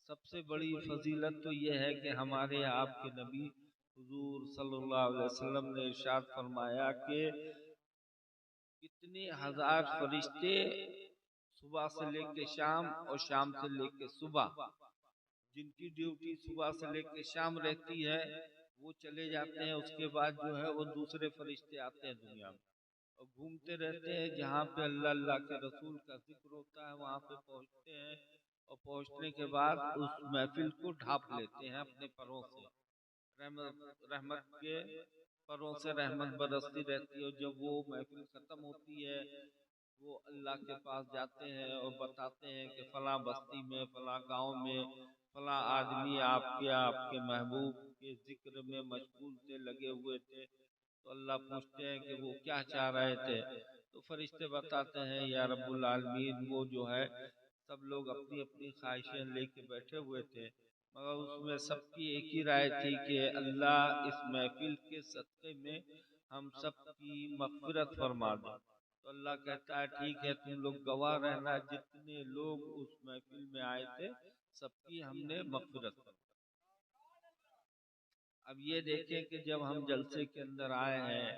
سب سے بڑی فضیلت تو یہ ہے کہ ہمارے آپ کے نبی حضور صلی اللہ علیہ وسلم نے ارشاد فرمایا کہ کتنے ہزار فرشتے صبح سے لے کے شام اور شام سے لے کے صبح، جن کی ڈیوٹی صبح سے لے کے شام رہتی ہے، وہ چلے جاتے ہیں. اس کے بعد جو ہے وہ دوسرے فرشتے آتے ہیں دنیا میں اور گھومتے رہتے ہیں. جہاں پہ اللہ اللہ کے رسول کا ذکر ہوتا ہے وہاں پہ پہنچتے ہیں، اور پہنچنے کے بعد اس محفل کو ڈھانپ لیتے ہیں اپنے پروں سے. رحمت کے پروں سے رحمت برستی رہتی ہے. اور جب وہ محفل ختم ہوتی ہے وہ اللہ کے پاس جاتے ہیں اور بتاتے ہیں کہ فلاں بستی میں، فلاں گاؤں میں فلاں آدمی آپ کے محبوب کے ذکر میں مشغول تھے، لگے ہوئے تھے. تو اللہ پوچھتے ہیں کہ وہ کیا چاہ رہے تھے؟ تو فرشتے بتاتے ہیں یا رب العالمین وہ جو ہے سب لوگ اپنی اپنی خواہشیں لے کے بیٹھے ہوئے تھے، مگر اس میں سب کی ایک ہی رائے تھی کہ اللہ اس محفل کے صدقے میں ہم سب کی مغفرت فرما دے. تو اللہ کہتا ہے ٹھیک ہے، تم لوگ گواہ رہنا، جتنے لوگ اس محفل میں آئے تھے سب کی ہم نے مغفرت فرما. اب یہ دیکھیں کہ جب ہم جلسے کے اندر آئے ہیں،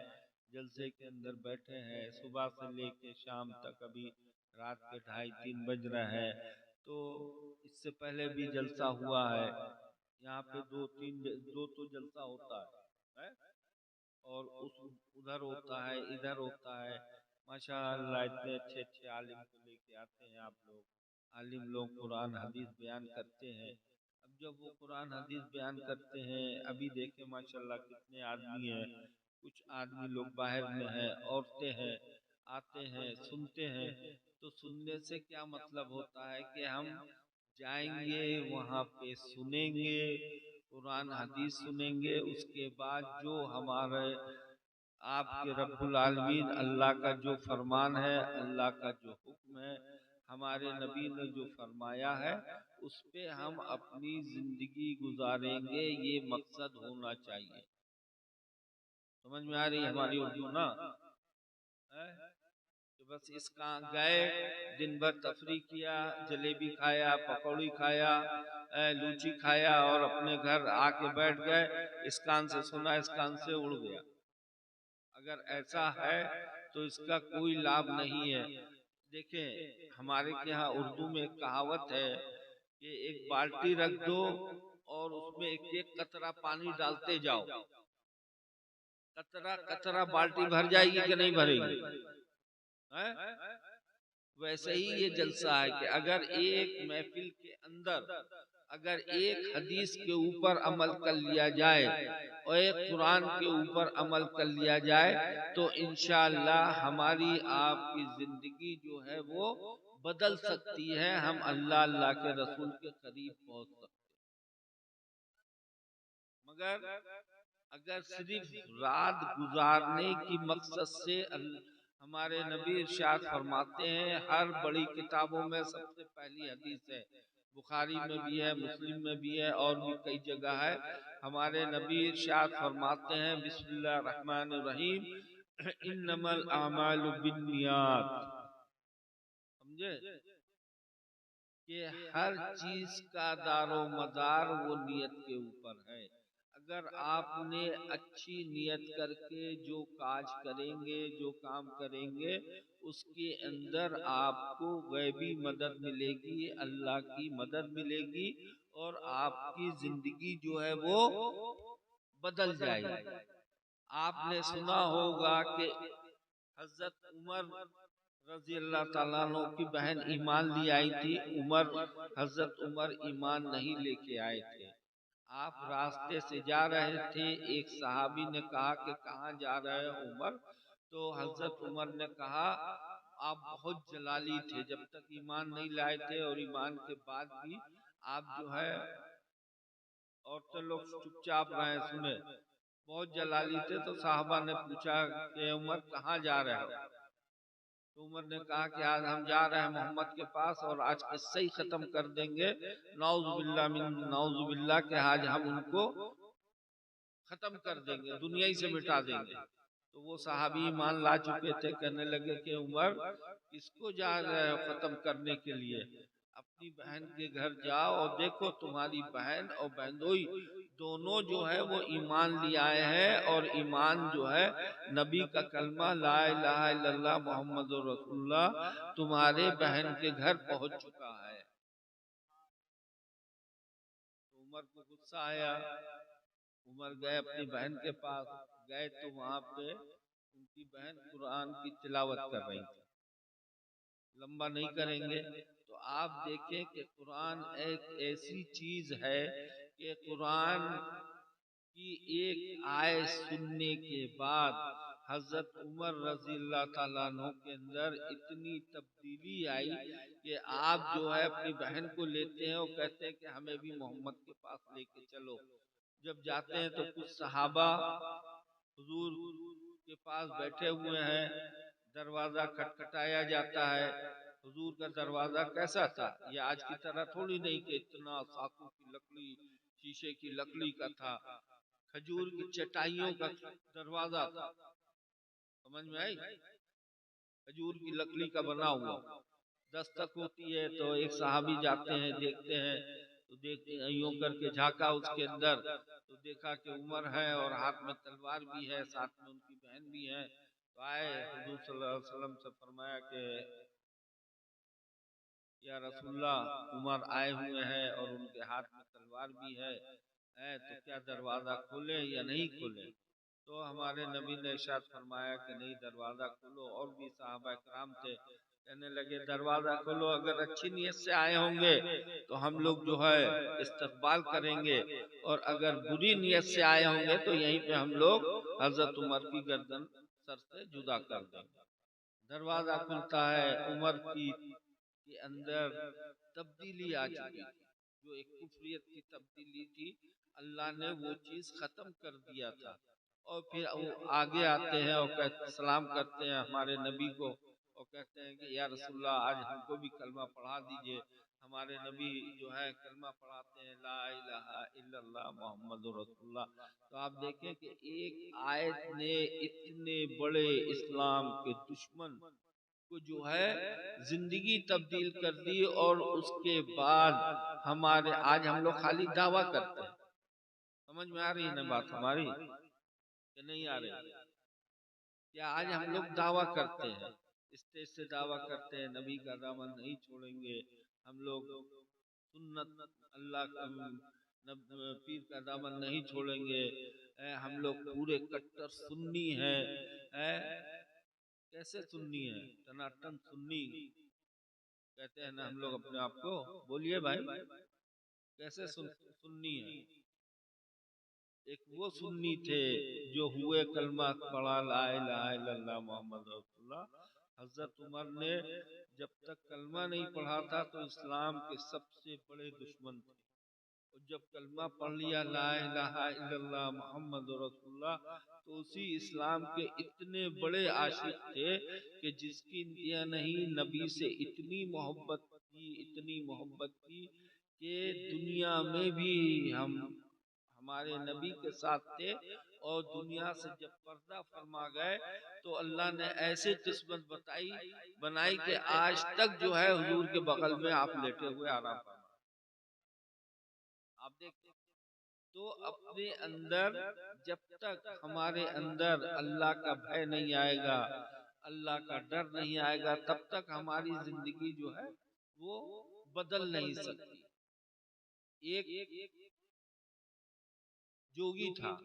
جلسے کے اندر بیٹھے ہیں، صبح سے لے کے شام تک، ابھی رات کے 2:30-3 بج رہے ہیں، تو اس سے پہلے بھی جلسہ ہوا ہے یہاں پہ. دو تو جلسہ ہوتا ہے اور ادھر ہوتا ہے ادھر ہوتا ہے. ماشاء اللہ اتنے اچھے اچھے عالم کو لے کے آتے ہیں آپ لوگ. عالم لوگ قرآن حدیث بیان کرتے ہیں. اب جب وہ قرآن حدیث بیان کرتے ہیں، ابھی دیکھیں ماشاءاللہ کتنے آدمی ہیں. کچھ آدمی لوگ باہر میں ہیں، عورتیں ہیں، آتے ہیں سنتے ہیں. تو سننے سے کیا مطلب ہوتا ہے کہ ہم جائیں گے وہاں پہ، سنیں گے قرآن حدیث سنیں گے. اس کے بعد جو ہمارے آپ کے رب العالمین اللہ کا جو فرمان ہے، اللہ کا جو حکم ہے، ہمارے نبی نے جو فرمایا ہے، اس پہ ہم اپنی زندگی گزاریں گے. یہ مقصد ہونا چاہیے. سمجھ میں آ رہی ہماری اردو نا؟ کہ بس اس کا گئے دن بھر تفریح کیا، جلیبی کھایا، پکوڑی کھایا، لوچی کھایا اور اپنے گھر آ کے بیٹھ گئے. اس کان سے سنا، اس کان سے اڑ گیا. اگر ایسا ہے تو اس کا کوئی لابھ نہیں ہے. دیکھیں ہمارے یہاں اردو میں ایک کہاوت ہے کہ ایک بالٹی رکھ دو اور اس میں ایک ایک قطرہ پانی ڈالتے جاؤ، قطرہ قطرہ بالٹی بھر جائے گی کہ نہیں بھرے گی؟ ویسے ہی یہ جلسہ ہے کہ اگر ایک محفل کے اندر اگر ایک حدیث کے اوپر عمل کر لیا جائے اور ایک قرآن کے اوپر عمل کر لیا جائے تو انشاءاللہ ہماری آپ کی زندگی جو ہے وہ بدل سکتی ہے. ہم اللہ اللہ کے رسول کے قریب پہنچ سکتے. مگر اگر صرف رات گزارنے کی مقصد سے ہمارے نبی ارشاد فرماتے ہیں، ہر بڑی کتابوں میں سب سے پہلی حدیث ہے، بخاری میں بھی ہے، مسلم میں بھی ہے، اور بھی کئی جگہ ہے. ہمارے نبی ارشاد فرماتے ہیں بسم اللہ الرحمن الرحیم انما الاعمال بالنیات. سمجھے کہ ہر چیز کا دار و مدار وہ نیت کے اوپر ہے. اگر آپ نے اچھی نیت کر کے جو کاج کریں گے، جو کام کریں گے، اس کے اندر آپ کو غیبی مدد ملے گی، اللہ کی مدد ملے گی اور آپ کی زندگی جو ہے وہ بدل جائے گی. آپ نے سنا ہوگا کہ حضرت عمر رضی اللہ تعالیٰ عنہ کی بہن ایمان لی آئی تھی. حضرت عمر ایمان نہیں لے کے آئے تھے. آپ راستے سے جا رہے تھے، ایک صحابی نے کہا کہ کہاں جا رہے ہیں عمر؟ تو حضرت عمر نے کہا آپ بہت جلالی تھے، جب تک ایمان نہیں لائے تھے اور ایمان کے بعد بھی آپ جو ہے عورتیں لوگ چپ چاپ رہے سنے، بہت جلالی تھے. تو صحابہ نے پوچھا کہ عمر کہاں جا رہے ہو؟ تو عمر نے کہا کہ آج ہم جا رہے ہیں محمد کے پاس اور آج قصہ ہی ختم کر دیں گے، نعوذ باللہ کہ آج ہم ان کو ختم کر دیں گے، دنیا ہی سے مٹا دیں گے. تو وہ صحابی ایمان لا چکے تھے، کہنے لگے کہ عمر کس کو جا رہے ہو ختم کرنے کے لیے؟ اپنی بہن کے گھر جاؤ اور دیکھو تمہاری بہن اور بہنوئی دونوں جو ہے وہ ایمان لے آئے ہیں، اور ایمان جو ہے نبی کا کلمہ لا الہ الا اللہ محمد رسول اللہ تمہارے بہن کے گھر پہنچ چکا ہے۔ عمر کو غصہ آیا، عمر گئے اپنی بہن کے پاس، گئے تو وہاں پہ ان کی بہن قرآن کی تلاوت کر رہی تھی۔ لمبا نہیں کریں گے تو آپ دیکھیں کہ قرآن ایک ایسی چیز ہے کہ قرآن کی ایک آیت سننے کے بعد حضرت عمر رضی اللہ تعالیٰ عنہ کے اندر اتنی تبدیلی آئی کہ آپ جو ہے اپنی بہن کو لیتے ہیں اور کہتے ہیں کہ ہمیں بھی محمد کے پاس لے کے چلو۔ جب جاتے ہیں تو کچھ صحابہ حضور کے پاس بیٹھے ہوئے ہیں، دروازہ کھٹکھٹایا جاتا ہے۔ حضور کا دروازہ کیسا تھا؟ یہ آج کی طرح تھوڑی نہیں کہ اتنا ساکھو کی لکڑی، شیشے کی لکڑی کا تھا، کھجور کی چٹائیوں کا دروازہ تھا، سمجھ میں آئی؟ کھجور کی لکڑی کا بنا ہوا، دستک ہوتی ہے تو ایک صحابی جاتے ہیں دیکھتے ہیں تو دیکھتے ہیں یوں کر کے جھانکا اس کے اندر تو دیکھا کہ عمر ہے اور ہاتھ میں تلوار بھی ہے، ساتھ میں ان کی بہن بھی ہے۔ تو آئے حضور صلی اللہ علیہ وسلم سے فرمایا کہ یا رسول اللہ عمر آئے ہوئے ہیں اور ان کے ہاتھ میں تلوار بھی ہے، تو کیا دروازہ کھولیں یا نہیں کھولیں؟ تو ہمارے نبی نے ارشاد فرمایا کہ نہیں، دروازہ کھولو۔ اور بھی صحابہ کرام تھے، کہنے لگے دروازہ کھولو، اگر اچھی نیت سے آئے ہوں گے تو ہم لوگ جو ہے استقبال کریں گے، اور اگر بری نیت سے آئے ہوں گے تو یہیں پہ ہم لوگ حضرت عمر کی گردن سر سے جدا کر دیں گے۔ دروازہ کھلتا ہے، عمر کی کے اندر تبدیلی آ چکی تھی، جو ایک کفریت کی تبدیلی تھی اللہ نے وہ چیز ختم کر دیا تھا۔ اور پھر وہ آگے آتے ہیں اور سلام کرتے ہیں ہمارے نبی کو اور کہتے ہیں کہ یا رسول اللہ آج ہم کو بھی کلمہ پڑھا دیجئے۔ ہمارے نبی جو ہے کلمہ پڑھاتے ہیں لا الہ الا اللہ محمد رسول اللہ۔ تو آپ دیکھیں کہ ایک آیت نے اتنے بڑے اسلام کے دشمن کو جو ہے زندگی تبدیل کر دی، اور اس کے بعد ہمارے آج ہم لوگ خالی دعویٰ کرتے ہیں۔ سمجھ میں آ رہی ہے نا بات ہماری کہ نہیں آ رہی؟ کیا آج ہم لوگ دعویٰ کرتے ہیں، اسٹیج سے دعویٰ کرتے ہیں نبی کا دامن نہیں چھوڑیں گے، ہم لوگ سنت اللہ پیر کا دامن نہیں چھوڑیں گے، ہم لوگ پورے کٹر سنی ہیں۔ کیسے سنی ہے؟ ٹناٹن سنی کہتے ہیں نا ہم لوگ اپنے آپ کو، بولیے بھائی کیسے سنی ہے؟ ایک وہ سنی تھے جو ہوئے کلمہ پڑھا لا الہ الا اللہ محمد رسول اللہ۔ حضرت عمر نے جب تک کلمہ نہیں پڑھا تھا تو اسلام کے سب سے بڑے دشمن تھے، اور جب کلمہ پڑھ لیا لا الہ الا اللہ محمد رسول اللہ تو اسی اسلام کے اتنے بڑے عاشق تھے کہ جس کی انتہا نہیں، نبی سے اتنی محبت کی، اتنی محبت کی کہ دنیا میں بھی ہمارے نبی کے ساتھ تھے، اور دنیا سے جب پردہ فرما گئے تو اللہ نے ایسے قسمت بنائی کہ آج تک جو ہے حضور کے بغل میں آپ لیٹے ہوئے آرام فرما۔ آپ دیکھتے تو اپنے اندر جب تک ہمارے اندر اللہ کا بھے نہیں آئے گا، اللہ کا ڈر نہیں آئے گا، تب تک ہماری زندگی جو ہے وہ بدل نہیں سکتی۔ ایک جوگی تھا،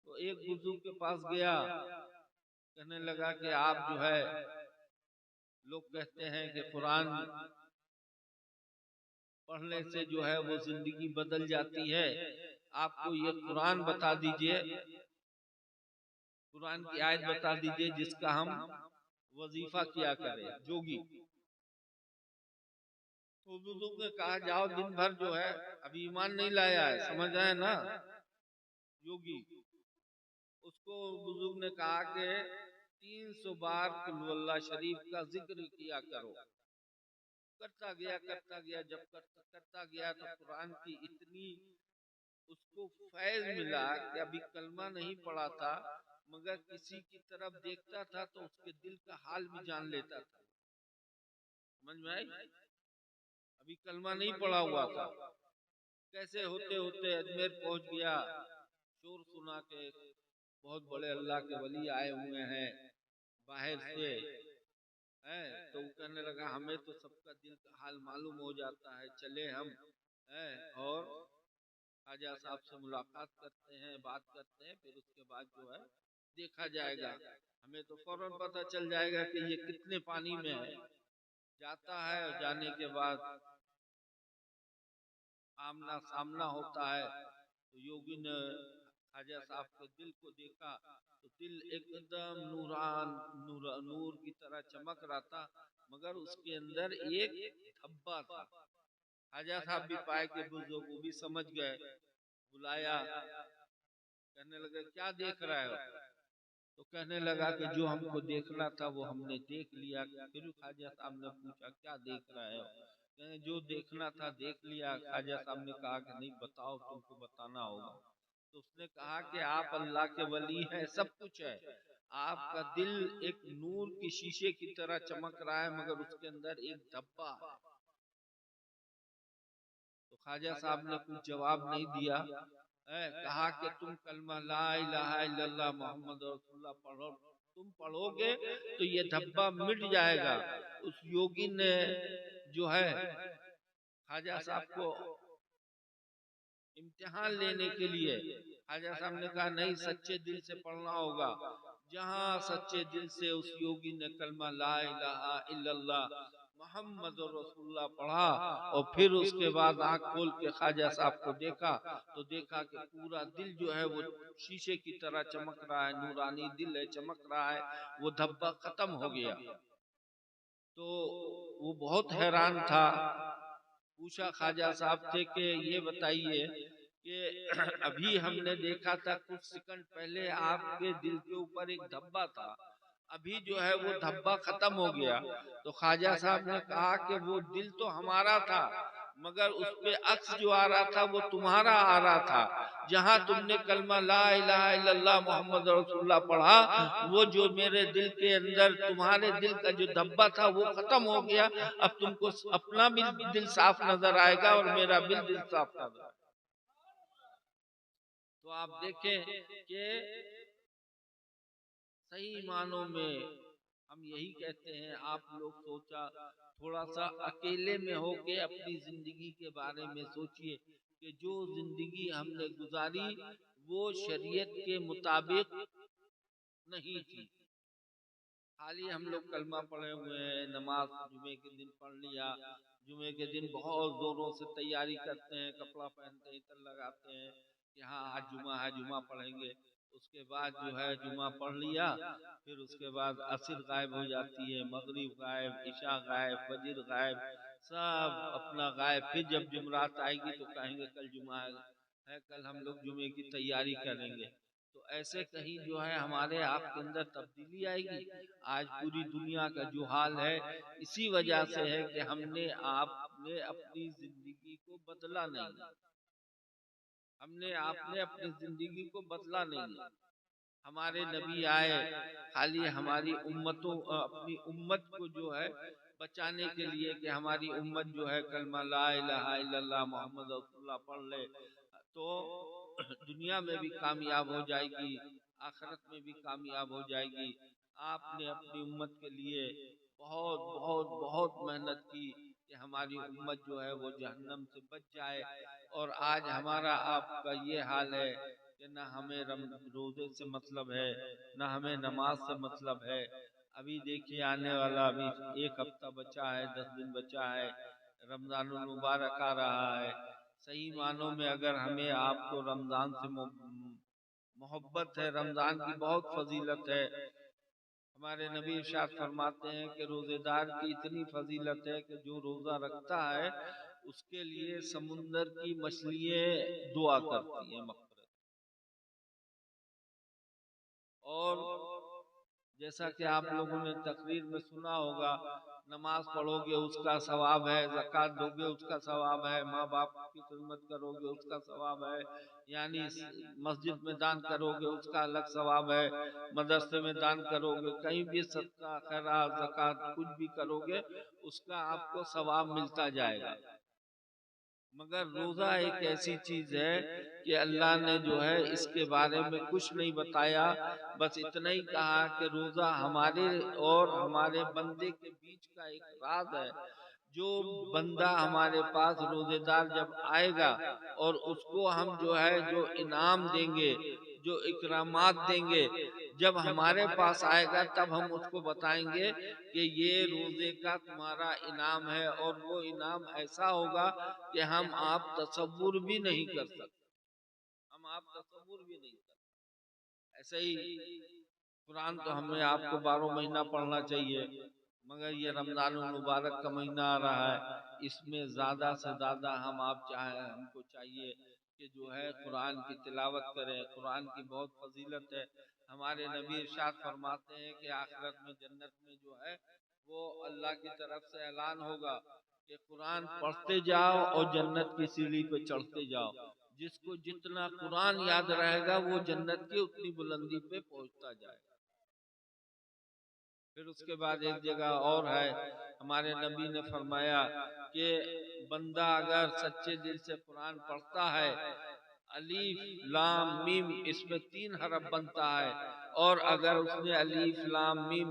تو ایک بزرگ کے پاس گیا، کہنے لگا کہ آپ جو ہے لوگ کہتے ہیں کہ قرآن پڑھنے سے جو ہے وہ زندگی بدل جاتی ہے، آپ کو یہ قرآن بتا دیجئے، قرآن کی آیت بتا دیجئے جس کا ہم وظیفہ کیا کریں جوگی۔ تو بزرگ نے کہا جاؤ دن بھر جو ہے ابھی ایمان نہیں لایا ہے، سمجھ آئے نا یوگی، اس کو بزرگ نے کہا کہ 300 بار قل هو اللہ شریف کا ذکر کیا کرو۔ کرتا گیا جب کرتا گیا تو قرآن کی اتنی اس کو فیض ملا کہ ابھی کلمہ نہیں پڑا تھا مگر کسی کی طرف دیکھتا تھا تو اس کے دل کا حال بھی جان لیتا تھا۔ سمجھ میں آئی؟ ابھی کلمہ نہیں پڑا ہوا تھا، کیسے ہوتے ہوتے اجمیر پہنچ گیا، شور سنا کہ بہت بڑے اللہ کے ولی آئے ہوئے ہیں باہر سے، تو وہ کہنے لگا ہمیں تو سب کا دل کا حال معلوم ہو جاتا ہے، چلے ہم اور خواجہ صاحب سے ملاقات کرتے ہیں، بات کرتے ہیں، پھر اس کے بعد جو ہے دیکھا جائے گا، ہمیں تو فوراً پتہ چل جائے گا کہ یہ کتنے پانی میں ہے۔ جاتا ہے اور جانے کے بعد آمنا سامنا ہوتا ہے، تو یوگی نے خواجہ صاحب کے دل کو دیکھا تو دل ایک دم نور کی طرح چمک رہا تھا، مگر اس کے اندر ایک دھبا تھا۔ خواجہ صاحب بھی پائے کہ وہ بھی سمجھ گئے، بلایا، کہنے لگے کیا دیکھ رہا ہے؟ تو کہنے لگا کہ جو ہم کو دیکھنا تھا وہ ہم نے دیکھ لیا۔ پھر خواجہ صاحب نے پوچھا کیا دیکھ رہے ہو؟ جو دیکھنا تھا دیکھ لیا۔ خواجہ صاحب نے کہا کہ نہیں بتاؤ، تم کو بتانا ہوگا۔ تو اس نے کہا کہ آپ اللہ کے ولی ہیں، سب کچھ ہے، آپ کا دل ایک نور کی شیشے کی طرح چمک رہا ہے، مگر اس کے اندر ایک دھبا ہے۔ تو خواجہ صاحب نے کچھ جواب نہیں دیا، کہا کہ تم کلمہ لا الہ الا اللہ محمد رسول اللہ پڑھو، تم پڑھو گے تو یہ دھبا مٹ جائے گا۔ اس یوگی نے جو ہے خواجہ صاحب کو امتحان لینے کے لیے، خواجہ صاحب نے کہا نہیں، سچے دل سے پڑھنا ہوگا۔ جہاں سچے دل سے اس یوگی نے کلمہ لا الہ الا اللہ محمد رسول اللہ پڑھا، اور پھر اس کے بعد آنکھ کھول کے خواجہ صاحب کو دیکھا تو دیکھا کہ پورا دل جو ہے وہ شیشے کی طرح چمک رہا ہے، نورانی دل ہے، چمک رہا ہے، وہ دھبا ختم ہو گیا۔ تو وہ بہت حیران تھا، پوچھا خواجہ صاحب سے کہ یہ بتائیے کہ ابھی ہم نے دیکھا تھا کچھ سیکنڈ پہلے آپ کے دل کے اوپر ایک دھبا تھا، ابھی جو ہے وہ دھبا ختم ہو گیا۔ تو خواجہ صاحب نے کہا کہ وہ دل تو ہمارا تھا، مگر اس پہ عکس جو آ رہا تھا وہ تمہارا آ رہا تھا۔ جہاں تم نے کلمہ لا الہ الا اللہ محمد رسول اللہ پڑھا، وہ جو میرے دل کے اندر تمہارے دل کا جو دھبا تھا وہ ختم ہو گیا۔ اب تم کو اپنا بھی دل صاف نظر آئے گا اور میرا بھی دل صاف نظر آئے گا۔ تو آپ دیکھیں کہ صحیح معنوں میں ہم یہی کہتے ہیں، آپ لوگ سوچا تھوڑا سا اکیلے میں ہو کے اپنی زندگی کے بارے میں سوچئے کہ جو زندگی ہم نے گزاری وہ شریعت کے مطابق نہیں تھی۔ خالی ہم لوگ کلمہ پڑھے ہوئے ہیں، نماز جمعے کے دن پڑھ لیا، جمعے کے دن بہت زوروں سے تیاری کرتے ہیں، کپڑا پہنتے ہیں، عطر لگاتے ہیں کہ ہاں آج جمعہ ہے، جمعہ پڑھیں گے۔ اس کے بعد جو ہے جمعہ پڑھ لیا، پھر اس کے بعد عصر غائب ہو جاتی ہے، مغرب غائب، عشاء غائب، فجر غائب، سب اپنا غائب۔ پھر جب جمعرات آئے گی تو کہیں گے کل جمعہ ہے، کل ہم لوگ جمعے کی تیاری کریں گے۔ تو ایسے کہیں جو ہے ہمارے آپ کے اندر تبدیلی آئے گی۔ آج پوری دنیا کا جو حال ہے اسی وجہ سے ہے کہ ہم نے آپ نے اپنی زندگی کو بدلا نہیں، ہم نے آپ نے اپنی زندگی کو بدلا نہیں۔ ہمارے نبی آئے خالی ہماری امتوں اپنی امت کو جو ہے بچانے کے لیے کہ ہماری امت جو ہے کلمہ لا الہ الا اللہ محمد رسول اللہ پڑھ لے تو دنیا میں بھی کامیاب ہو جائے گی، آخرت میں بھی کامیاب ہو جائے گی۔ آپ نے اپنی امت کے لیے بہت بہت بہت محنت کی کہ ہماری امت جو ہے وہ جہنم سے بچ جائے، اور آج ہمارا آپ کا یہ حال ہے کہ نہ ہمیں روزے سے مطلب ہے، نہ ہمیں نماز سے مطلب ہے۔ ابھی دیکھیے آنے والا ابھی ایک ہفتہ بچا ہے، 10 دن بچا ہے، رمضان المبارک آ رہا ہے۔ صحیح معنوں میں اگر ہمیں آپ کو رمضان سے محبت ہے، رمضان کی بہت فضیلت ہے۔ ہمارے نبی ارشاد فرماتے ہیں کہ روزے دار کی اتنی فضیلت ہے کہ جو روزہ رکھتا ہے اس کے لیے سمندر کی مچھلیاں دعا کرتی ہیں مغفرت۔ اور جیسا کہ آپ لوگوں نے تقریر میں سنا ہوگا نماز پڑھو گے اس کا ثواب ہے، زکوٰۃ دو گے اس کا ثواب ہے، ماں باپ کی خدمت کرو گے اس کا ثواب ہے، یعنی مسجد میں دان کرو گے اس کا الگ ثواب ہے، مدرسے میں دان کرو گے، کہیں بھی صدقہ خیرات زکوٰۃ کچھ بھی کرو گے اس کا آپ کو ثواب ملتا جائے گا۔ مگر روزہ ایک ایسی چیز ہے کہ اللہ نے جو ہے اس کے بارے میں کچھ نہیں بتایا، بس اتنا ہی کہا کہ روزہ ہمارے اور ہمارے بندے کے بیچ کا ایک راز ہے۔ جو بندہ ہمارے پاس روزے دار جب آئے گا اور اس کو ہم جو ہے جو انعام دیں گے، جو اکرامات دیں گے، جب ہمارے پاس آئے گا تب ہم اس کو بتائیں گے کہ یہ روزے کا تمہارا انعام ہے، اور وہ انعام ایسا ہوگا کہ ہم آپ تصور بھی نہیں کر سکتے، ہم آپ تصور بھی نہیں کر سکتے۔ ایسے ہی قرآن تو ہمیں آپ کو 12 مہینہ پڑھنا چاہیے، مگر یہ رمضان المبارک کا مہینہ آ رہا ہے، اس میں زیادہ سے زیادہ ہم کو چاہیے کہ جو ہے قرآن کی تلاوت کریں۔ قرآن کی بہت فضیلت ہے، ہمارے نبی ارشاد فرماتے ہیں کہ آخرت میں جنت میں جو ہے وہ اللہ کی طرف سے اعلان ہوگا کہ قرآن پڑھتے جاؤ اور جنت کی سیڑھی پہ چڑھتے جاؤ، جس کو جتنا قرآن یاد رہے گا وہ جنت کی اتنی بلندی پہ پہنچتا جائے گا۔ پھر اس کے بعد ایک جگہ اور ہے، ہمارے نبی نے فرمایا کہ بندہ اگر سچے دل سے قرآن پڑھتا ہے، الف لام میم اس میں 3 حرف بنتا ہے، اور اگر اس نے الف لام میم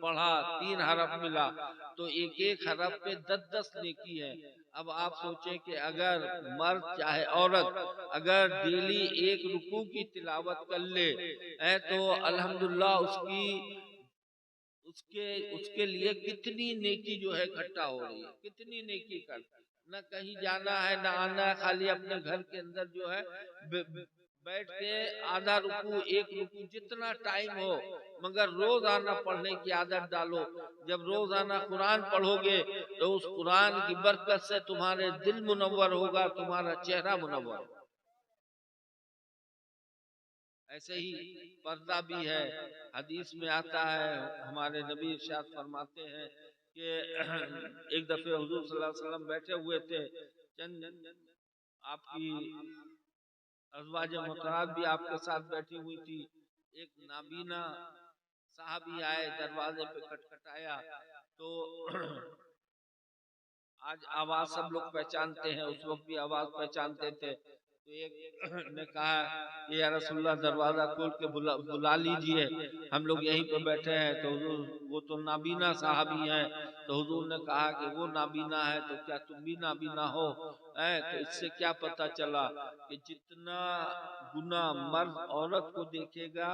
پڑھا 3 حرف ملا تو ایک ایک حرف پہ 10 نیکی ہے۔ اب آپ سوچیں کہ اگر مرد چاہے عورت اگر ڈیلی ایک رکوع کی تلاوت کر لے تو الحمدللہ اس کے لیے کتنی نیکی جو ہے اکٹھا ہو رہی ہے، کتنی نیکی کر، نہ کہیں جانا ہے نہ آنا ہے، خالی اپنے گھر کے اندر جو ہے بیٹھ کے آدھا رکوع ایک رکوع جتنا ٹائم ہو، مگر روزانہ پڑھنے کی عادت ڈالو۔ جب روزانہ قرآن پڑھو گے تو اس قرآن کی برکت سے تمہارے دل منور ہوگا، تمہارا چہرہ منور ہوگا۔ ایسے ہی پردہ بھی ہے، حدیث میں آتا ہے، ہمارے نبی ارشاد فرماتے ہیں کہ ایک دفعہ حضور صلی اللہ علیہ وسلم بیٹھے ہوئے تھے، چند آپ کی ازواج محترمات بھی آپ کے ساتھ بیٹھی ہوئی تھی، ایک نابینا صحابی آئے، دروازے پہ کھٹکھٹایا تو آج آواز سب لوگ پہچانتے ہیں، اس وقت بھی آواز پہچانتے تھے، تو ایک نے کہا کہ یا رسول اللہ دروازہ کھول کے بلا لیجئے، ہم لوگ یہیں پہ بیٹھے ہیں۔ تو حضور وہ تو نابینا صحابی ہیں، تو حضور نے کہا کہ وہ نابینا ہے تو کیا تم بھی نابینا ہو؟ تو اس سے کیا پتا چلا کہ جتنا گناہ مرد عورت کو دیکھے گا،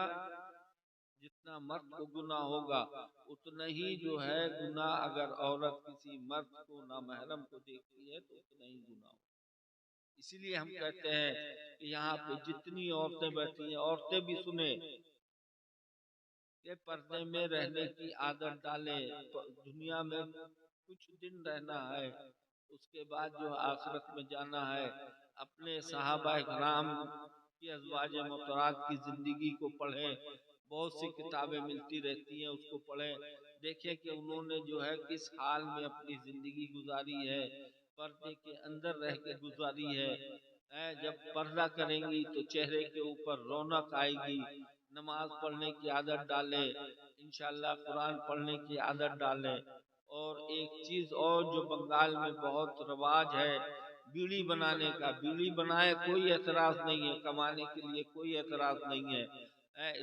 جتنا مرد کو گناہ ہوگا اتنا ہی جو ہے گناہ اگر عورت کسی مرد کو نامحرم کو دیکھتی ہے تو اتنا ہی گناہ ہوگا۔ اسی لیے ہم کہتے ہیں کہ یہاں پہ جتنی عورتیں بیٹھی ہیں، عورتیں بھی سنیں کہ پردے میں رہنے کی عادت ڈالیں، دنیا میں کچھ دن رہنا ہے، اس کے بعد جو آخرت میں جانا ہے۔ اپنے صحابہ کرام کی ازواج مطہرات کی زندگی کو پڑھیں، بہت سی کتابیں ملتی رہتی ہیں، اس کو پڑھیں، دیکھیں کہ انہوں نے جو ہے کس حال میں اپنی زندگی گزاری ہے، پردے کے اندر رہ کے گزاری ہے۔ جب پردہ کریں گی تو چہرے کے اوپر رونق آئے گی۔ نماز پڑھنے کی عادت ڈالیں، انشاءاللہ قرآن پڑھنے کی عادت ڈالیں۔ اور ایک چیز اور جو بنگال میں بہت رواج ہے، بیڑی بنانے کا، بیڑی بنائے کوئی اعتراض نہیں ہے، کمانے کے لیے کوئی اعتراض نہیں ہے،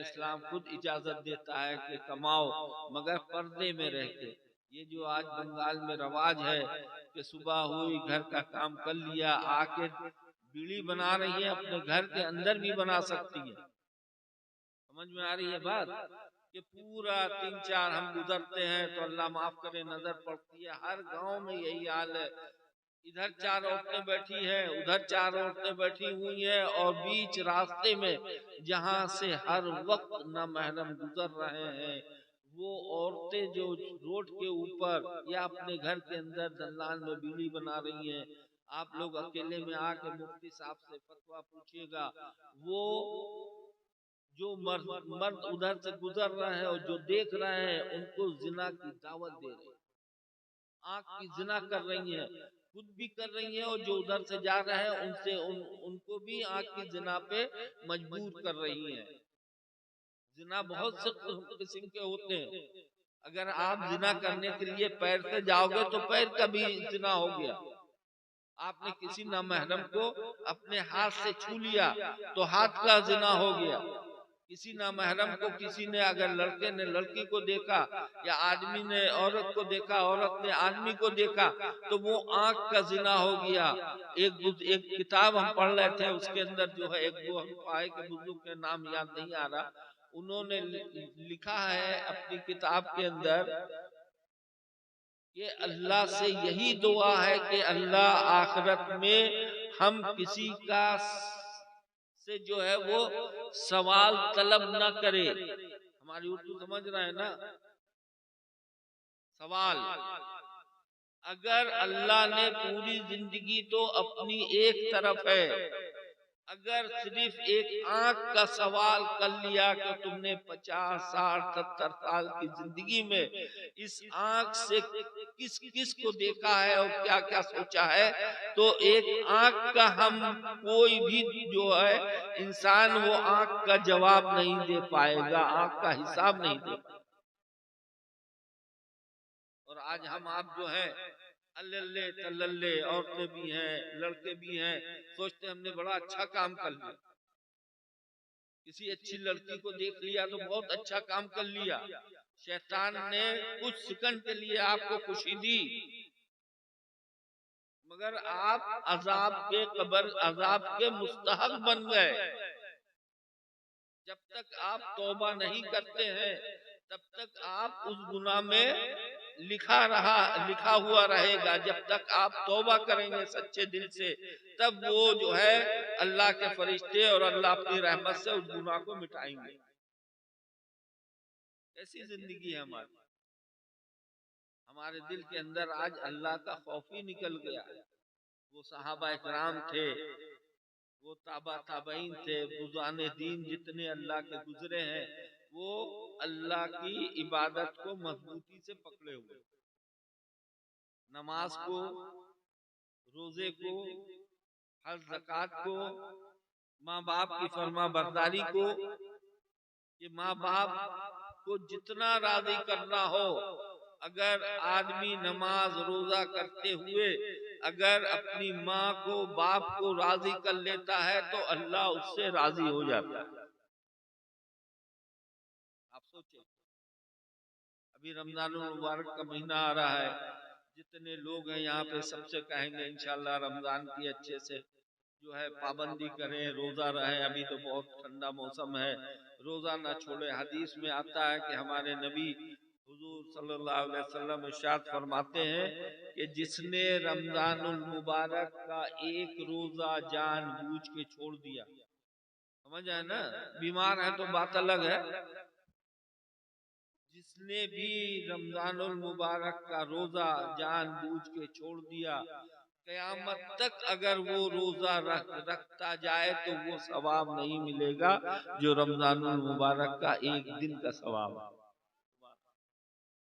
اسلام خود اجازت دیتا ہے کہ کماؤ، مگر پردے میں رہ کے۔ یہ جو آج بنگال میں رواج ہے کہ صبح ہوئی گھر کا کام کر لیا، آ کے بیڑی بنا رہی ہے، اپنے گھر کے اندر بھی بنا سکتی ہے۔ سمجھ میں آ رہی ہے بات؟ کہ پورا 3-4 ہم گزرتے ہیں تو اللہ معاف کرے نظر پڑتی ہے، ہر گاؤں میں یہی حال ہے، ادھر 4 عورتیں بیٹھی ہیں، ادھر 4 عورتیں بیٹھی ہوئی ہیں، اور بیچ راستے میں جہاں سے ہر وقت نامحرم گزر رہے ہیں، وہ عورتیں جو روڈ کے اوپر یا اپنے گھر کے اندر دلان میں بیڑی بنا رہی ہیں، آپ لوگ اکیلے میں آ کے مفتی صاحب سے فتویٰ پوچھیے گا، وہ جو مرد ادھر سے گزر رہے ہیں اور جو دیکھ رہے ہیں ان کو زنا کی دعوت دے رہے ہیں، آنکھ کی زنا کر رہی ہیں، خود بھی کر رہی ہیں، اور جو ادھر سے جا رہے ہیں ان کو بھی آنکھ کی زنا پہ مجبور کر رہی ہیں۔ زنا بہت سے قسم کے ہوتے ہیں، اگر آپ زنا کرنے کے لیے پیر سے جاؤ گے تو پیر کا بھی زنا ہو گیا، آپ نے کسی نامحرم کو اپنے ہاتھ سے چھو لیا تو ہاتھ کا زنا ہو گیا، کسی نامحرم کو کسی نے اگر لڑکے نے لڑکی کو دیکھا یا آدمی نے عورت کو دیکھا، عورت نے آدمی کو دیکھا تو وہ آنکھ کا زنا ہو گیا۔ ایک کتاب ہم پڑھ رہے تھے، اس کے اندر جو ہے ایک وہ ہم پائے کہ بزرگ کے نام یاد نہیں آ رہا، انہوں نے لکھا ہے اپنی کتاب کے اندر کہ اللہ سے یہی دعا ہے کہ اللہ آخرت میں ہم کسی کا سے جو ہے وہ سوال طلب نہ کرے۔ ہماری اردو سمجھ رہا ہے نا؟ سوال، اگر اللہ نے پوری زندگی تو اپنی ایک طرف ہے، اگر صرف ایک آنکھ کا سوال کر لیا کہ تم نے 50 60 70 سال کی زندگی میں اس آنکھ سے کس کس کو دیکھا ہے اور کیا کیا سوچا ہے، تو ایک آنکھ کا ہم کوئی بھی جو ہے انسان وہ آنکھ کا جواب نہیں دے پائے گا، آنکھ کا حساب نہیں دے پائے گا۔ اور آج ہم آپ جو ہیں اللہ تللے، عورتیں بھی ہیں لڑکے بھی ہیں، سوچتے ہم نے بڑا اچھا کام کر لیا، کسی اچھی لڑکی کو دیکھ لیا تو بہت اچھا کام کر لیا، شیطان نے کچھ سیکنڈ کے لیے آپ کو خوشی دی، مگر آپ عذاب کے قبر عذاب کے مستحق بن گئے۔ جب تک آپ توبہ نہیں کرتے ہیں تب تک آپ اس گناہ میں لکھا ہوا رہے گا، جب تک آپ توبہ کریں گے سچے دل سے تب وہ جو ہے اللہ کے فرشتے اور اللہ اپنی رحمت سے اس گناہ کو مٹائیں گے۔ ایسی زندگی ہے ہمارے دل کے اندر آج اللہ کا خوف ہی نکل گیا۔ وہ صحابہ اکرام تھے، وہ تابعین تھے، بزرگان دین جتنے اللہ کے گزرے ہیں، وہ اللہ کی عبادت کو مضبوطی سے پکڑے ہوئے، نماز کو، روزے کو، ہر زکوٰۃ کو، ماں باپ کی فرما برداری کو، کہ ماں باپ کو جتنا راضی کرنا ہو، اگر آدمی نماز روزہ کرتے ہوئے اگر اپنی ماں کو باپ کو راضی کر لیتا ہے تو اللہ اس سے راضی ہو جاتا ہے۔ آپ سوچیں، ابھی رمضان المبارک کا مہینہ آ رہا ہے، جتنے لوگ ہیں یہاں پہ سب سے کہیں گے انشاءاللہ رمضان کی اچھے سے جو ہے پابندی کریں، روزہ رہیں، ابھی تو بہت ٹھنڈا موسم ہے، روزہ نہ چھوڑے۔ حدیث میں آتا ہے کہ ہمارے نبی حضور صلی اللہ علیہ وسلم ارشاد فرماتے ہیں کہ جس نے رمضان المبارک کا ایک روزہ جان بوجھ کے چھوڑ دیا، سمجھ آئے نا، بیمار ہے تو بات الگ ہے، جس نے بھی رمضان المبارک کا روزہ جان بوجھ کے چھوڑ دیا، قیامت تک اگر وہ روزہ رکھتا جائے تو وہ ثواب نہیں ملے گا جو رمضان المبارک کا ایک دن کا ثواب ہے۔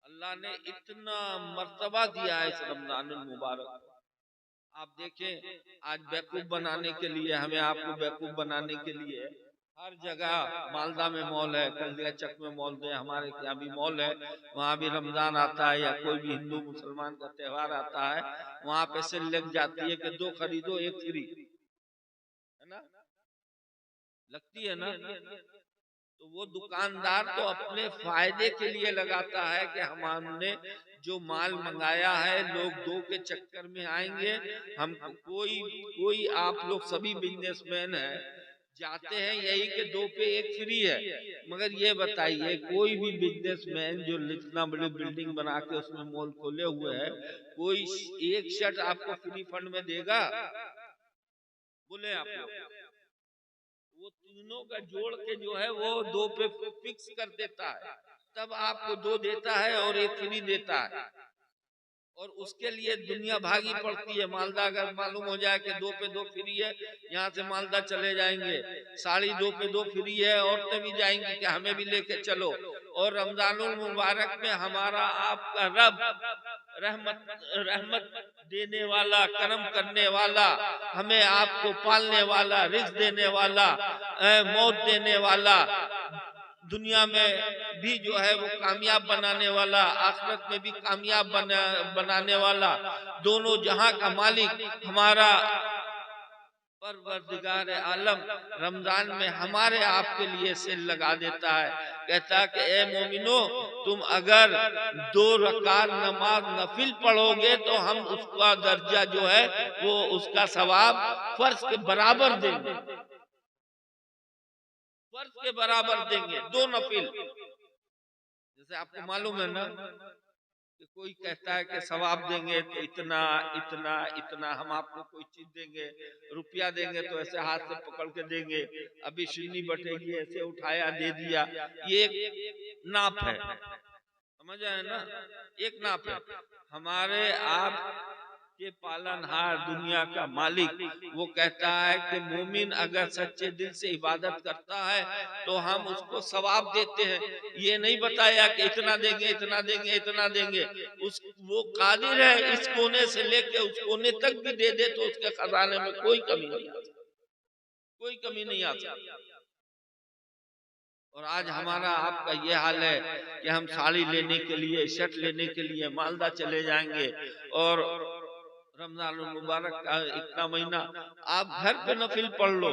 اللہ نے اتنا مرتبہ دیا ہے اس رمضان المبارک کو۔ آپ دیکھیں آج بیوقوف بنانے کے لیے، ہمیں آپ کو بیوقوف بنانے کے لیے ہر جگہ، مالدہ میں مال ہے، کلدیا چک میں مال ہے، ہمارے یہاں بھی مال ہے، وہاں بھی رمضان آتا ہے یا کوئی بھی ہندو مسلمان کا تہوار آتا ہے، وہاں پہ سیل لگ جاتی ہے کہ 2 خریدو 1 فری، ہے نا، لگتی ہے نا، تو وہ دکاندار تو اپنے فائدے کے لیے لگاتا ہے کہ ہم نے جو مال منگایا ہے لوگ 2 کے چکر میں آئیں گے، ہم کوئی آپ لوگ سبھی بزنس مین ہیں جاتے ہیں یہی کہ 2 پہ 1 فری ہے، مگر یہ بتائیے کوئی بھی بزنس مین جو اتنا بڑی بلڈنگ بنا کے اس میں مال کھولے ہوئے ہے، کوئی ایک شرٹ آپ کو فری فنڈ میں دے گا؟ بولے آپ لوگ، وہ تینوں کا جوڑ کے جو ہے وہ 2 پہ فکس کر دیتا ہے، تب آپ کو 2 دیتا ہے اور 1 فری دیتا ہے، اور اس کے لیے دنیا بھاگی پڑتی ہے. مالدہ اگر معلوم ہو جائے کہ 2 پہ 2 فری ہے, یہاں سے مالدہ چلے جائیں گے. ساڑی 2 پہ 2 فری ہے, عورتیں بھی جائیں گی کہ ہمیں بھی لے کے چلو. اور رمضان المبارک میں ہمارا آپ کا رب رحمت دینے والا, کرم کرنے والا, ہمیں آپ کو پالنے والا, رزق دینے والا, موت دینے والا, دنیا میں بھی جو ہے وہ کامیاب بنانے والا, آخرت میں بھی کامیاب بنانے والا, دونوں جہاں کا مالک ہمارا پروردگار عالم رمضان میں ہمارے آپ کے لیے سیل لگا دیتا ہے. کہتا کہ اے مومنو, تم اگر 2 رکعت نماز نفل پڑھو گے تو ہم اس کا درجہ جو ہے وہ اس کا ثواب فرض کے برابر دیں گے, فرض کے برابر دیں گے. 2 نفل, جیسے آپ کو معلوم ہے نا کہ کوئی کہتا ہے کہ ثواب دیں گے تو اتنا اتنا اتنا, ہم آپ کو کوئی چیز دیں گے, روپیہ دیں گے تو ایسے ہاتھ سے پکڑ کے دیں گے, ابھی شنی بٹے گی ایسے اٹھایا دے دیا, یہ ایک ناپ ہے, سمجھ آئے نا, ایک ناپ ہے. ہمارے آپ کے پالنہار, دنیا کا مالک, وہ کہتا ہے کہ مومن اگر سچے دل سے عبادت کرتا ہے تو ہم اس کو ثواب دیتے ہیں. یہ نہیں بتایا کہ اتنا دیں گے اتنا دیں گے اتنا دیں گے, وہ قادر ہے اس کونے سے لے کے اس کونے تک بھی دے دے تو اس کے خزانے میں کوئی کمی نہیں آ سکتی, کوئی کمی نہیں آ سکتی. اور آج ہمارا آپ کا یہ حال ہے کہ ہم ساڑی لینے کے لیے, شرٹ لینے کے لیے مالدہ چلے جائیں گے, اور رمضان المبارک کا اتنا مہینہ آپ گھر پہ نفل پڑھ لو,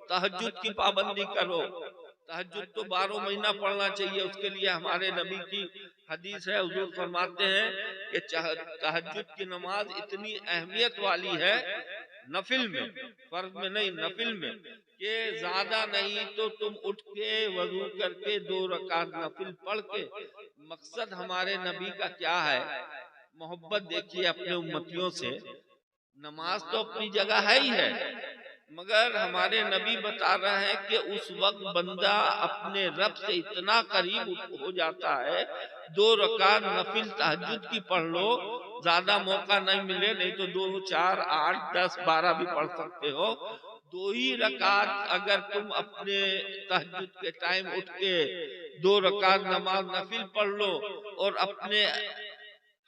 تہجد کی پابندی کرو. تہجد تو 12 مہینہ پڑھنا چاہیے, اس کے لیے ہمارے نبی کی حدیث ہے, حضور فرماتے ہیں کہ تہجد کی نماز اتنی اہمیت والی ہے نفل میں, فرض میں نہیں نفل میں, کہ زیادہ نہیں تو تم اٹھ کے وضو کر کے 2 رکعت نفل پڑھ کے. مقصد ہمارے نبی کا کیا ہے, محبت دیکھیے اپنے امتیوں سے. نماز تو اپنی جگہ ہے ہی ہے, مگر ہمارے نبی بتا رہے ہیں کہ اس وقت بندہ اپنے رب سے اتنا قریب ہو جاتا ہے. 2 رکعت نفل تہجد کی پڑھ لو, زیادہ موقع نہیں ملے نہیں تو 2 4 8 10 12 بھی پڑھ سکتے ہو. 2 ہی رکعت اگر تم اپنے تہجد کے ٹائم اٹھ کے 2 رکعت نماز نفل پڑھ لو, اور اپنے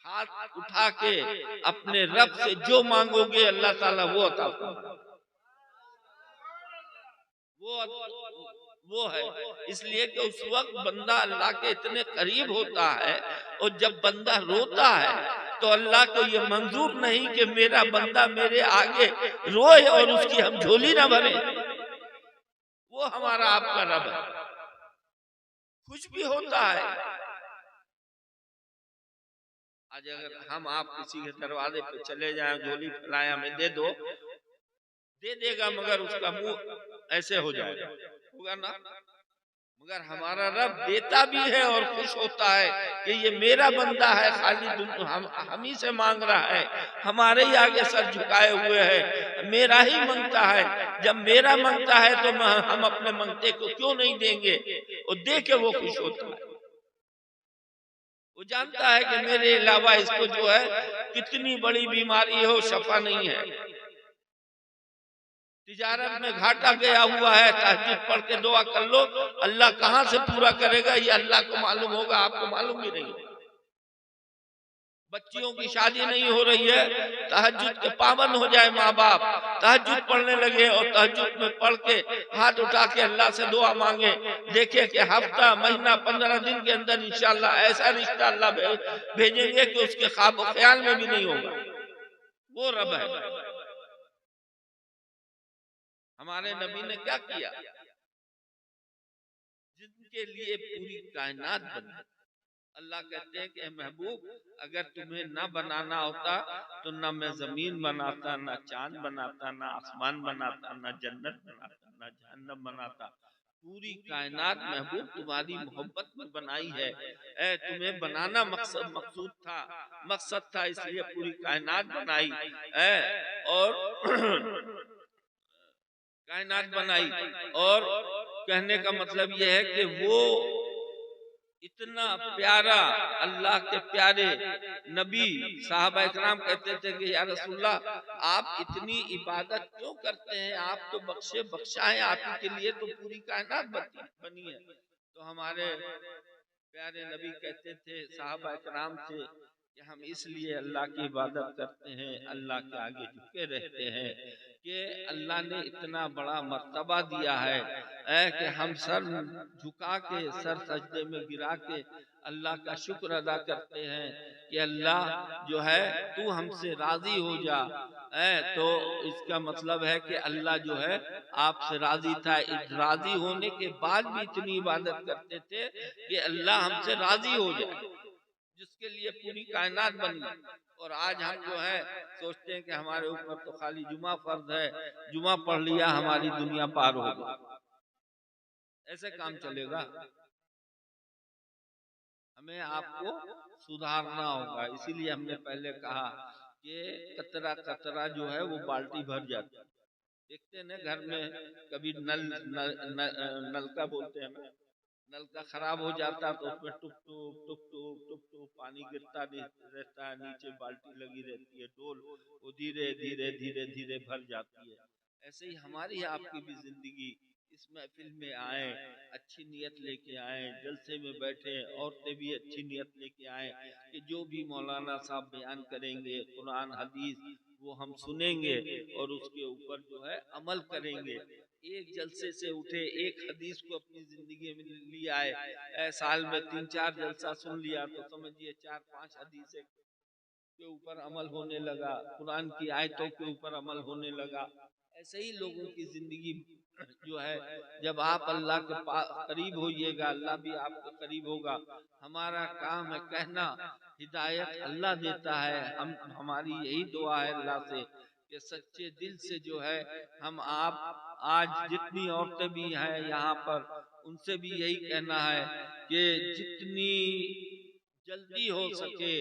ہاتھ اٹھا کے اپنے رب سے جو مانگو گے اللہ تعالیٰ وہ عطا فرمائے, وہ ہے. اس لیے کہ اس وقت بندہ اللہ کے اتنے قریب ہوتا ہے, اور جب بندہ روتا ہے تو اللہ کو یہ منظور نہیں کہ میرا بندہ میرے آگے روئے اور اس کی ہم جھولی نہ بھریں. وہ ہمارا آپ کا رب ہے, خوش بھی ہوتا ہے. آج اگر ہم آپ کسی کے دروازے پہ چلے جائیں, جھولی پھیلایا ہمیں دے دو, دے دے گا مگر اس کا منہ ایسے ہو جائے گا, ہوگا نا. مگر ہمارا رب دیتا بھی ہے اور خوش ہوتا ہے کہ یہ میرا بندہ ہے, خالی ہم ہی سے مانگ رہا ہے, ہمارے ہی آگے سر جھکائے ہوئے ہے, میرا ہی مانگتا ہے. جب میرا مانگتا ہے تو ہم اپنے مانگتے کو کیوں نہیں دیں گے, اور دے کے وہ خوش ہوتا ہے. وہ جانتا ہے کہ میرے علاوہ اس کو جو ہے کتنی بڑی بیماری ہو شفا نہیں ہے. تجارت میں گھاٹا گیا ہوا ہے, تہجد پڑھ کے دعا کر لو, اللہ کہاں سے پورا کرے گا یہ اللہ کو معلوم ہوگا, آپ کو معلوم بھی نہیں ہوگا. بچیوں کی شادی نہیں ہو رہی ہے, تہجد کے پابند ہو جائے ماں باپ, تہجد پڑھنے لگے اور تہجد میں پڑھ کے ہاتھ اٹھا کے اللہ سے دعا مانگے. دیکھیں کہ ہفتہ مہینہ 15 دن کے اندر انشاءاللہ ایسا رشتہ اللہ بھیجیں گے کہ اس کے خواب و خیال میں بھی نہیں ہوگا. وہ رب ہے. ہمارے نبی نے کیا کیا, جن کے لیے پوری کائنات بنی. اللہ کہتے ہیں کہ محبوب اگر تمہیں نہ بنانا ہوتا تو نہ میں زمین بناتا, نہ چاند بناتا, نہ آسمان بناتا, نہ جنت بناتا, نہ جہنم بناتا. پوری کائنات محبوب تمہاری محبت میں بنائی ہے, تمہیں بنانا مقصود تھا, مقصد تھا, اس لیے پوری کائنات بنائی, اور کائنات بنائی. اور کہنے کا مطلب یہ ہے کہ وہ اتنا پیارا اللہ کے پیارے نبی صحابہ اکرام کہتے تھے کہ یا رسول اللہ آپ اتنی عبادت کیوں کرتے ہیں، آپ تو بخشے بخشائیں، آپ کے لیے تو پوری کائنات بنی ہے۔ تو ہمارے پیارے نبی کہتے تھے صحابہ اکرام سے کہ ہم اس لیے اللہ کی عبادت کرتے ہیں، اللہ کے آگے جھکے رہتے ہیں کہ اللہ نے اتنا بڑا مرتبہ دیا ہے کہ ہم سر جھکا کے سر سجدے میں گرا کے اللہ کا شکر ادا کرتے ہیں کہ اللہ جو ہے تو ہم سے راضی ہو جا۔ تو اس کا مطلب ہے کہ اللہ جو ہے آپ سے راضی تھا، راضی ہونے کے بعد بھی اتنی عبادت کرتے تھے کہ اللہ ہم سے راضی ہو جائے، جس کے لیے پوری کائنات بنی۔ اور آج ہم جو ہے سوچتے ہیں کہ ہمارے اوپر تو خالی جمعہ فرض ہے، جمعہ پڑھ لیا ہماری دنیا پار ہو گئی۔ ایسے کام چلے گا؟ ہمیں آپ کو سدھارنا ہوگا۔ اسی لیے ہم نے پہلے کہا کہ قطرہ قطرہ جو ہے وہ بالٹی بھر جاتی ہے۔ دیکھتے ہیں نا گھر میں کبھی نلکا بولتے ہیں، نلکا خراب ہو جاتا تو اس میں ٹپ ٹپ ٹپ ٹپ ٹپ ٹپ پانی گرتا رہتا ہے، نیچے بالٹی لگی رہتی ہے، ڈول وہ دھیرے دھیرے دھیرے دھیرے بھر جاتی ہے۔ ایسے ہی ہماری آپ کی بھی زندگی، اس محفل میں آئیں اچھی نیت لے کے آئیں، جلسے میں بیٹھے عورتیں بھی اچھی نیت لے کے آئیں کہ جو بھی مولانا صاحب بیان کریں گے قرآن حدیث وہ ہم سنیں گے اور اس کے اوپر جو ہے عمل کریں گے۔ ایک جلسے سے اٹھے ایک حدیث کو اپنی زندگی میں لے آئے، سال میں 3-4 جلسہ سن لیا تو سمجھئے 4-5 حدیثیں کے اوپر عمل ہونے لگا، قرآن کی آیتوں کے اوپر عمل ہونے لگا۔ ایسے ہی لوگوں کی زندگی جو ہے جب آپ اللہ کے قریب ہوئیے گا اللہ بھی آپ کے قریب ہوگا۔ ہمارا کام ہے کہنا، ہدایت اللہ دیتا ہے، ہماری یہی دعا ہے اللہ سے کہ سچے دل سے جو ہے ہم آپ آج جتنی عورتیں بھی ہیں یہاں پر ان سے بھی یہی کہنا ہے کہ جتنی جلدی ہو سکے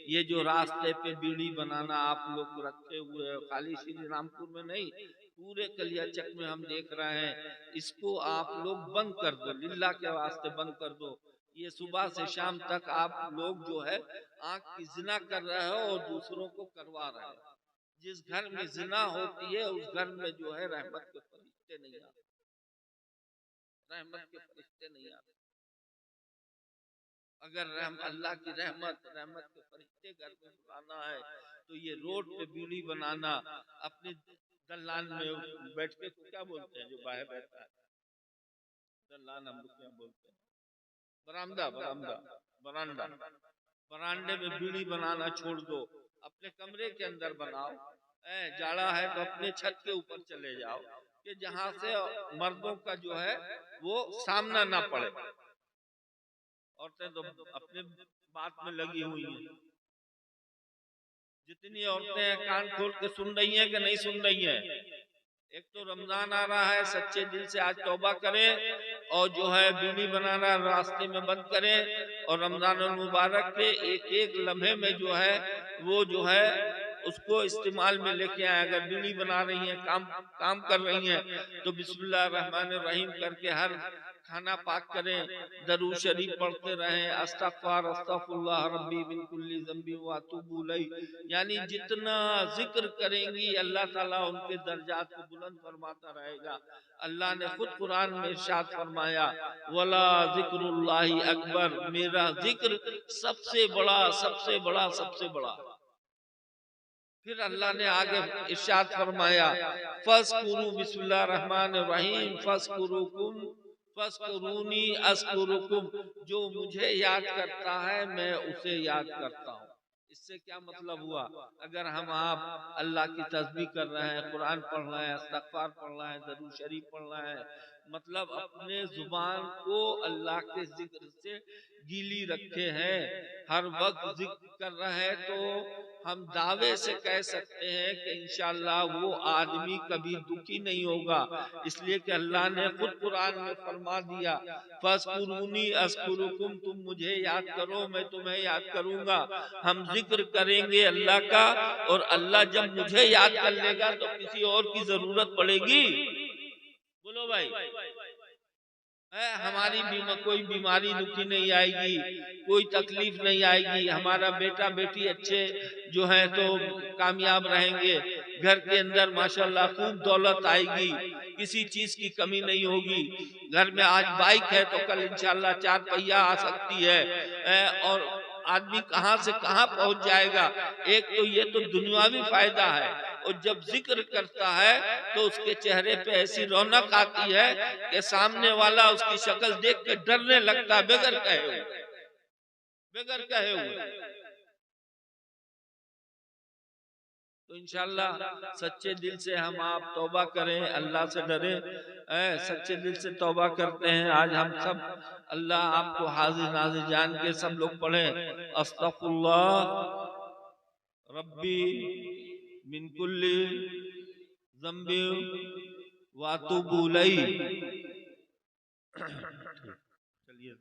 یہ جو راستے پہ بیڑی بنانا آپ لوگ رکھے ہوئے ہیں، خالی شری رامپور میں نہیں پورے کلیا چک میں ہم دیکھ رہے ہیں، اس کو آپ لوگ بند کر دو، للہ کے واسطے بند کر دو۔ یہ صبح سے شام تک آپ لوگ جو ہے آنکھ کی زنا کر رہے ہو اور دوسروں کو کروا رہے ہو۔ جس گھر میں زنا ہوتی ہے اس گھر میں جو ہے رحمت کے فرشتے نہیں آتے، رحمت کے فرشتے نہیں آتے۔ اگر اللہ کی رحمت کے فرشتے گھر میں بلانا ہے تو یہ روڈ پہ بیڑی بنانا، اپنے دلان میں بیٹھ کے کیا بولتے ہیں جو باہر بیٹھتا ہے، دلان ہم کیا بولتے ہیں، برانڈے میں بیڑی بنانا چھوڑ دو، اپنے کمرے کے اندر بناؤ۔ جاڑا ہے تو اپنے چھت کے اوپر چلے جاؤ کہ جہاں سے مردوں کا جو ہے وہ سامنا نہ پڑے۔ عورتیں تو اپنے بات میں لگی ہوئی ہیں، جتنی عورتیں کان کھول کے سن رہی ہیں کہ نہیں سن رہی ہیں۔ ایک تو رمضان آ رہا ہے، سچے دل سے آج توبہ کریں اور جو ہے بیڑی بنانا راستے میں بند کریں، اور رمضان المبارک کے ایک ایک لمحے میں جو ہے وہ جو ہے اس کو استعمال میں لے کے آئیں۔ اگر بیڑی بنا رہی ہیں، کام کر رہی ہیں تو بسم اللہ الرحمن الرحیم کر کے ہر کھانا پاک کریں، درود شریف پڑھتے رہیں، استغفار اللہ ربی من کل ذنب واتوب الیہ، یعنی جتنا ذکر کریں گی اللہ تعالیٰ ان کے درجات کو بلند فرماتا رہے گا۔ اللہ نے خود قرآن میں ارشاد فرمایا وَلَا ذِكْرُ اللَّهِ اکبر، میرا ذکر سب سے بڑا سب سے بڑا سب سے بڑا۔ پھر اللہ نے آگے ارشاد فرمایا فَاذْكُرُوا بسم اللہ الرحمن الرحیم فَاذْكُرُونِي أَذْكُرُكُمْ، جو مجھے یاد کرتا ہے میں اسے یاد کرتا ہوں۔ اس سے کیا مطلب ہوا؟ اگر ہم آپ اللہ کی تسبیح کر رہے ہیں، قرآن پڑھ رہے ہیں، استغفار پڑھ رہے ہیں، درود شریف پڑھ رہے ہیں، مطلب اپنے زبان کو اللہ کے ذکر سے گیلی رکھے ہیں، ہر وقت ذکر کر رہے ہیں، تو ہم دعوے سے کہہ سکتے ہیں کہ انشاءاللہ وہ آدمی کبھی دکھی نہیں ہوگا، اس لیے کہ اللہ نے خود قرآن میں فرما دیا فَاذْكُرُونِي أَذْكُرُكُمْ، تم مجھے یاد کرو میں تمہیں یاد کروں گا۔ ہم ذکر کریں گے اللہ کا، اور اللہ جب مجھے یاد کر لے گا تو کسی اور کی ضرورت پڑے گی؟ بولو بھائی، ہماری کوئی بیماری دکھی نہیں آئے گی، کوئی تکلیف نہیں آئے گی، ہمارا بیٹا بیٹی اچھے جو ہیں تو کامیاب رہیں گے، گھر کے اندر ماشاءاللہ خوب دولت آئے گی، کسی چیز کی کمی نہیں ہوگی، گھر میں آج بائک ہے تو کل انشاءاللہ 4 پہیہ آ سکتی ہے، اور آدمی کہاں سے کہاں پہنچ جائے گا۔ ایک تو یہ تو دنیاوی فائدہ ہے، اور جب ذکر کرتا ہے تو اس کے چہرے پہ ایسی رونق آتی ہے کہ سامنے والا اس کی شکل دیکھ کے ڈرنے لگتا ہے بغیر کہے ہوئے۔ تو انشاءاللہ سچے دل سے ہم آپ توبہ کریں، اللہ سے ڈریں، سچے دل سے توبہ کرتے ہیں۔ آج ہم سب اللہ آپ کو حاضر ناظر جان کے سب لوگ پڑھیں، استغفر اللہ ربی من کل ذنب واتوب الیہ۔ چلیے